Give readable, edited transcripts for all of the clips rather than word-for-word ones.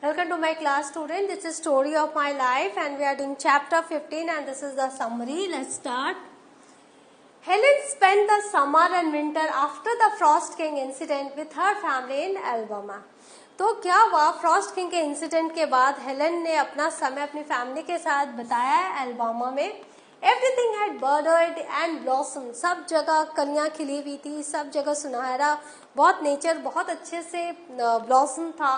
Welcome to my class, student. This is story of my life and we are doing chapter 15 and this is the summary. Let's start. Helen spent the summer and winter after the Frost King incident with her family in Alabama. तो क्या हुआ, Frost king के incident के बाद Helen ने अपना समय अपनी फैमिली के साथ बताया है अल्बामा में. एवरीथिंग हैड बर्डर्ड एंड ब्लॉसम, सब जगह कलियां खिली हुई थी, सब जगह सुनहरा, बहुत नेचर बहुत अच्छे से ब्लॉसम था.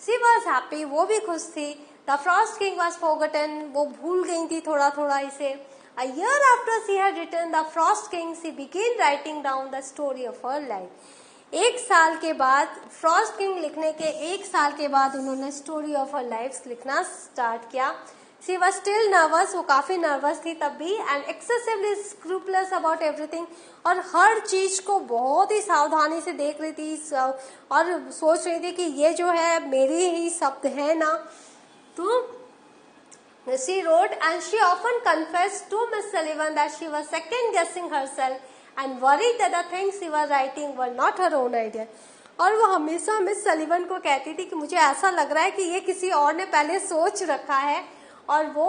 शी वॉज हैप्पी, वो भी खुश थी. The Frost king was forgotten, वो भूल गई थी थोड़ा थोड़ा इसे. A year after she had written The Frost King, she began writing down the story of her life. एक साल के बाद, फ्रॉस्ट किंग लिखने के एक साल के बाद उन्होंने स्टोरी ऑफ हर लाइफ लिखना स्टार्ट किया. शी वॉज स्टिल नर्वस, वो काफी नर्वस थी तब भी, एंड एक्सेसिवली स्क्रूपलस अबाउट एवरीथिंग, और हर चीज को बहुत ही सावधानी से देख रही थी और सोच रही थी कि ये जो है मेरी ही शब्द है ना. तो she wrote and she often confessed to Miss Sullivan that she was second guessing herself and worried that the things she was writing were not her own idea. और वो हमेशा मिस सलीवन को कहती थी कि मुझे ऐसा लग रहा है कि ये किसी और ने पहले सोच रखा है, और वो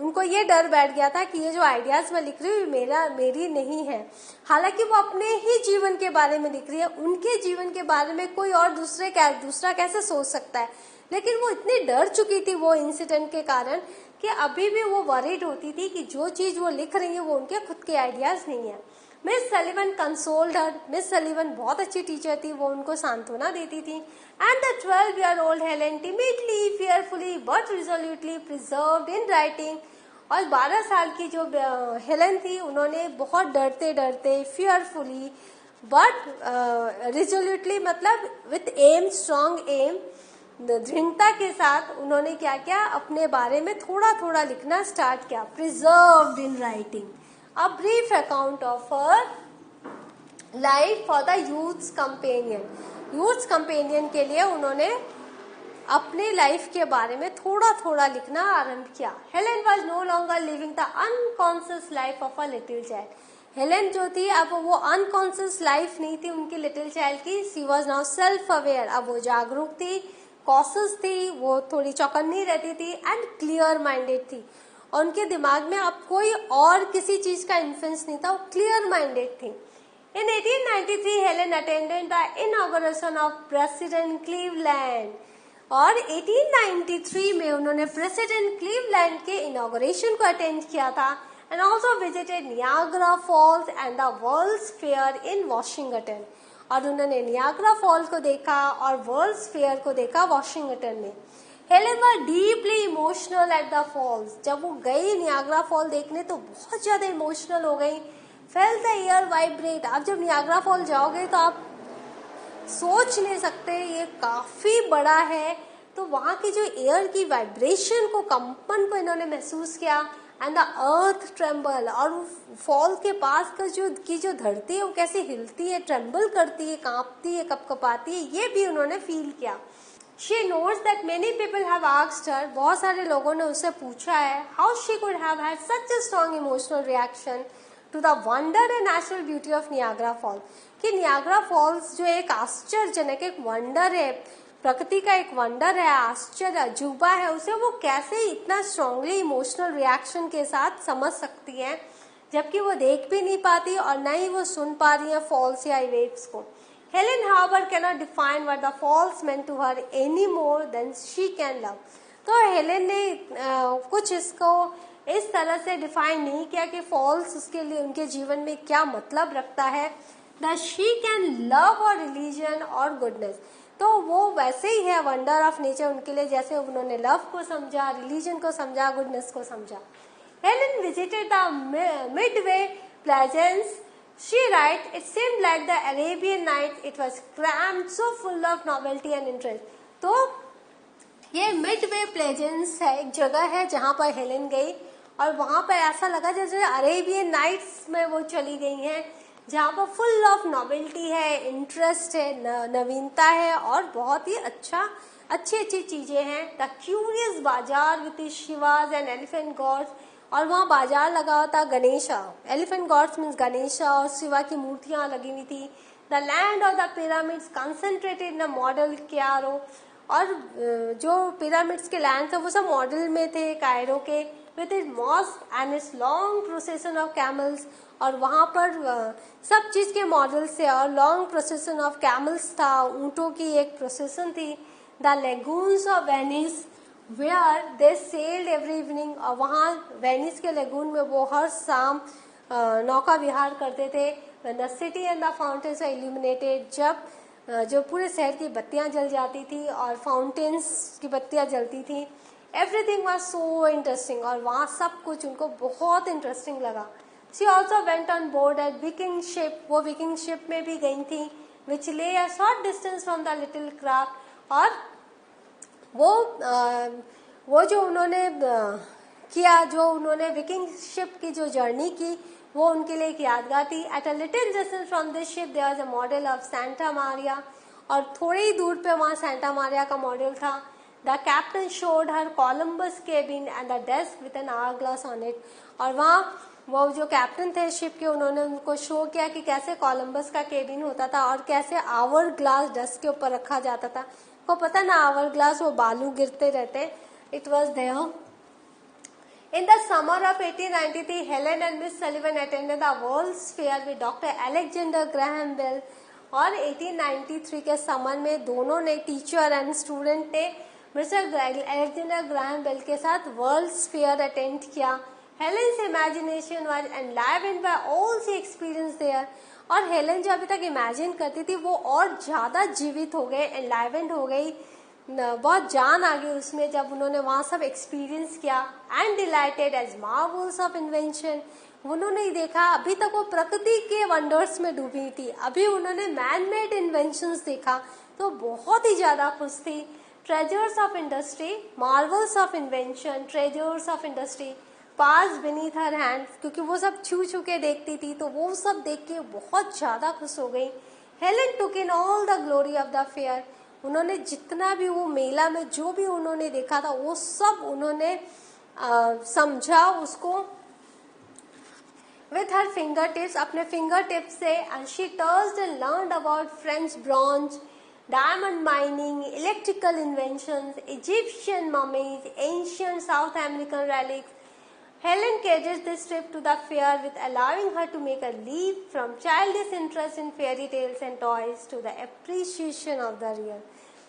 उनको ये डर बैठ गया था कि ये जो आइडियाज मैं लिख रही हूँ मेरी नहीं है. हालांकि वो अपने ही जीवन के बारे में लिख रही है, उनके जीवन के बारे में कोई और दूसरा कैसे सोच सकता है. लेकिन वो इतनी डर चुकी थी वो इंसिडेंट के कारण कि अभी भी वो वरीड होती थी कि जो चीज वो लिख रही है वो उनके खुद के आइडियाज नहीं है. Miss Sullivan consoled her, Miss Sullivan बहुत अच्छी टीचर थी, वो उनको सांत्वना देती थी. And the 12-year-old Helen timidly, fearfully but resolutely preserved in writing. और 12 साल की जो हेलेन थी, उन्होंने बहुत डरते डरते, फियरफुली बट रिजोल्यूटली मतलब विथ एम, स्ट्रॉन्ग एम, दृढ़ता के साथ उन्होंने क्या किया, अपने बारे में थोड़ा थोड़ा लिखना स्टार्ट किया. Preserved in writing a brief account of her life for the youths companion. Youths companion के लिए उन्होंने अपने लाइफ के बारे में थोड़ा थोड़ा लिखना आरंभ किया. Helen was no longer living the unconscious life of a little child. Helen जो थी अब वो अनकॉन्शियस लाइफ नहीं थी उनकी लिटिल चाइल्ड की. She was now self aware, अब वो जागरूक थी, कॉशियस थी, वो थोड़ी चौकन्नी रहती थी एंड क्लियर माइंडेड थी. और उनके दिमाग में अब कोई और किसी चीज का इन्फ्लुएंस नहीं था, वो क्लियर माइंडेड थी. In 1893 Helen attended the inauguration of President Cleveland. और 1893 में उन्होंने प्रेसिडेंट क्लीवलैंड के इनॉग्रेशन को अटेंड किया था. And also visited Niagara Falls and the world's fair in Washington. और उन्होंने नियाग्रा फॉल को देखा और वर्ल्ड्स फेयर को देखा वॉशिंगटन में. Helen were deeply emotional at the falls. जब वो गई नियाग्रा फॉल देखने तो बहुत ज्यादा इमोशनल हो गई. Fail the air vibrate. आप जब नियाग्रा फॉल जाओगे तो आप सोच नहीं सकते, ये काफी बड़ा है. तो वहां की जो एयर की वाइब्रेशन को, कंपन को इन्होंने महसूस किया. एंड द अर्थ ट्रेम्बल, और फॉल के पास का जो धरती है वो कैसे हिलती है, ट्रेम्बल करती है, कांपती है, कपकपाती है, ये भी उन्होंने फील किया. She knows that many people have asked her, बहुत सारे लोगों ने उससे पूछा है, how she could have had such a strong emotional reaction to the wonder and natural beauty of Niagara Falls. कि नियाग्रा फॉल्स जो एक आश्चर्यजनक, एक वंडर है, प्रकृति का एक वंडर है, आश्चर्य अजूबा है, उसे वो कैसे इतना स्ट्रांगली इमोशनल रिएक्शन के साथ समझ सकती है, जबकि वो देख भी नहीं पाती और न ही वो सुन पा रही है फॉल्स या वेव्स को. Helen, however, cannot define what the falls meant to her any more than she can love. तो हेलेन ने कुछ इसको इस तरह से डिफाइन नहीं किया कि फॉल्स उसके लिए उनके जीवन में क्या मतलब रखता है. That she can love or religion or goodness. तो वो वैसे ही है वंडर ऑफ नेचर उनके लिए, जैसे उन्होंने लव को समझा, रिलीजन को समझा, गुडनेस को समझा. Helen visited the Midway Plaisance. She writes, it seemed like the Arabian night. It was crammed, so full of novelty and interest. तो ये मिडवे प्लेजेंस है, एक जगह है जहाँ पर हेलेन गई और वहां पर ऐसा लगा जैसे अरेबियन नाइट्स में वो चली गई हैं, जहाँ पर फुल ऑफ नॉवेल्टी है, इंटरेस्ट है, नवीनता है और बहुत ही अच्छी चीजें हैं. The curious bazaar with Shivas and elephant gods. और वहाँ बाजार लगा हुआ था Ganesha, elephant gods means Ganesha, और शिवा की मूर्तियां लगी हुई थी. The land of the pyramids concentrated in the model Cairo. और जो पिरामिड्स के लैंड थे वो सब मॉडल में थे कायरो के, with it mosque and its long procession of camels, और वहाँ पर सब चीज के मॉडल्स थे और लॉन्ग प्रोसेशन ऑफ कैमल्स था, ऊँटों की एक प्रोसेशन थी। The lagoons of Venice where they sailed every evening, और वहाँ वेनिस के लेगून में वो हर शाम नौका विहार करते थे। When the city and the fountains were illuminated, जब जो पूरे शहर की बत्तियां जल जाती थी और फाउंटेन्स की बत्तियां जलती थी, एवरीथिंग वाज सो इंटरेस्टिंग, और वहाँ सब कुछ उनको बहुत इंटरेस्टिंग लगा। She also went on board a viking ship, वो विकिंग शिप में भी गई थी, which lay a short distance from the little craft, और वो जो उन्होंने किया, जो उन्होंने विकिंग शिप की जो जर्नी की, वो उनके लिए एक यादगार थी। At a little distance from this ship there was a model of Santa Maria, और थोड़ी ही दूर पे वहाँ सेंटा मारिया का मॉडल था। The captain showed her Columbus cabin and the desk with an hour glass on it, और वहाँ वो जो कैप्टन थे शिप के, उन्होंने उनको शो किया कि कैसे कोलम्बस का केबिन होता था और कैसे आवर ग्लास डेस्क के ऊपर रखा जाता था। को पता ना, आवर ग्लास वो बालू गिरते रहते। It was there. In the summer of 1893, Helen and Miss Sullivan attended the World's Fair with Dr. Alexander Graham Bell, और 1893 के समर में दोनों ने, टीचर एंड स्टूडेंट ने, मिस्टर अलेक्जेंडर ग्राहम बेल के साथ वर्ल्ड्स फेयर अटेंड किया। Helen's imagination was enlivened by all she experienced there, और हेलन जो अभी तक इमेजिन करती थी वो और ज्यादा जीवित हो गए, एनलाइवेंड हो गई, बहुत जान आ गई उसमें जब उन्होंने वहाँ सब एक्सपीरियंस किया। And delighted as marvels of invention, उन्होंने देखा, अभी तक वो प्रकृति के वंडर्स में डूबी थी, अभी उन्होंने मैन मेड इन्वेंशंस देखा तो बहुत ही ज्यादा खुश थी। Treasures of industry, Marvels of invention, treasures of industry pass beneath her hand, क्योंकि वो सब छू छू के देखती थी तो वो सब देख के बहुत ज्यादा खुश हो गई। Helen took in all the glory of the fair, उन्होंने जितना भी वो मेला में जो भी उन्होंने देखा था वो सब उन्होंने समझा उसको with her fingertips, अपने फिंगर टिप से, and she touched and learned about French bronze, diamond mining, electrical inventions, Egyptian mummies, ancient South American relics. Helen credits this trip to the fair with allowing her to make a leap from childish interest in fairy tales and toys to the appreciation of the real.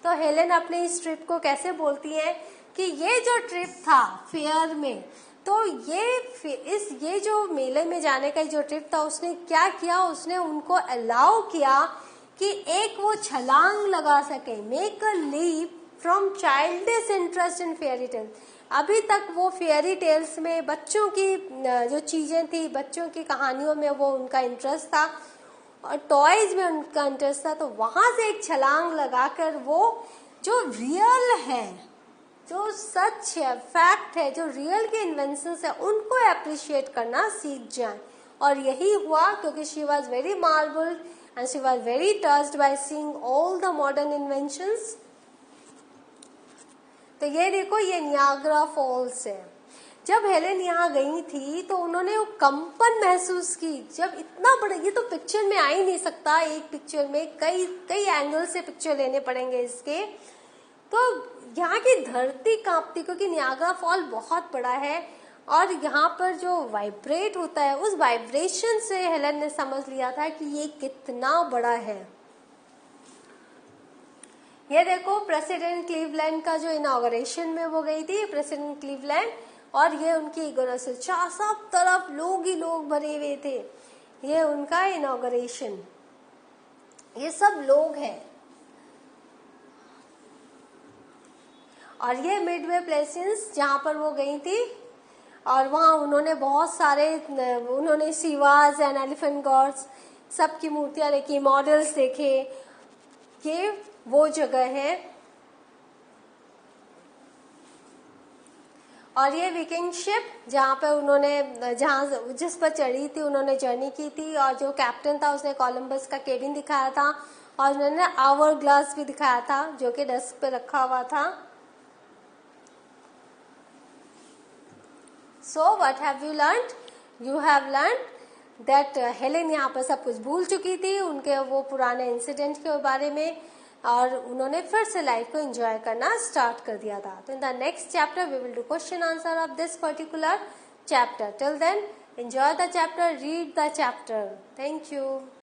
तो Helen अपने इस trip को कैसे बोलती है कि ये जो ट्रिप था फेयर में, तो ये जो मेले में जाने का जो ट्रिप था, उसने क्या किया, उसने उनको अलाउ किया कि एक वो छलांग लगा सके, make a leap from childish interest in fairy tales. अभी तक वो फेयरी टेल्स में बच्चों की जो चीजें थी, बच्चों की कहानियों में वो उनका इंटरेस्ट था और टॉयज में उनका इंटरेस्ट था, तो वहां से एक छलांग लगाकर वो जो रियल है, जो सच है, फैक्ट है, जो रियल के इन्वेंशंस है, उनको अप्रिशिएट करना सीख जाए। और यही हुआ क्योंकि she was very marvelled and she was very touched by seeing all the modern inventions. तो ये देखो, ये नियाग्रा फॉल्स है। जब हेलेन यहाँ गई थी तो उन्होंने वो कंपन महसूस की, जब इतना बड़ा, ये तो पिक्चर में आ ही नहीं सकता, एक पिक्चर में कई एंगल से पिक्चर लेने पड़ेंगे इसके। तो यहाँ की धरती कांपती, क्योंकि नियाग्रा फॉल बहुत बड़ा है और यहाँ पर जो वाइब्रेट होता है, उस वाइब्रेशन से हेलेन ने समझ लिया था कि ये कितना बड़ा है। ये देखो, प्रेसिडेंट क्लीवलैंड का जो इनॉग्रेशन में वो गई थी, प्रेसिडेंट क्लीवलैंड, और ये उनकी इनॉग्रेशन, सब तरफ लोग ही लोग भरे हुए थे। ये उनका इनॉग्रेशन, ये सब लोग हैं। और ये मिडवे प्लेसेस जहाँ पर वो गई थी, और वहाँ उन्होंने बहुत सारे, उन्होंने शिवाज एंड एलिफेंट गॉड्स सबकी मूर्तियां देखी, मॉडल्स देखे। ये वो जगह है। और ये विकिंग शिप जहाँ पे उन्होंने, जिस पर चढ़ी थी, उन्होंने जर्नी की थी, और जो कैप्टन था उसने कोलंबस का केबिन दिखाया था और उन्होंने आवर ग्लास भी दिखाया था जो कि डेस्क पे रखा हुआ था। So what have you learned? You have learned that Helen यहाँ पर सब कुछ भूल चुकी थी, उनके वो पुराने इंसिडेंट के बारे में। और उन्होंने फिर से लाइफ को एंजॉय करना स्टार्ट कर दिया था. तो in the next chapter we will do question answer of this particular chapter. Till then, enjoy the chapter, read the chapter. Thank you.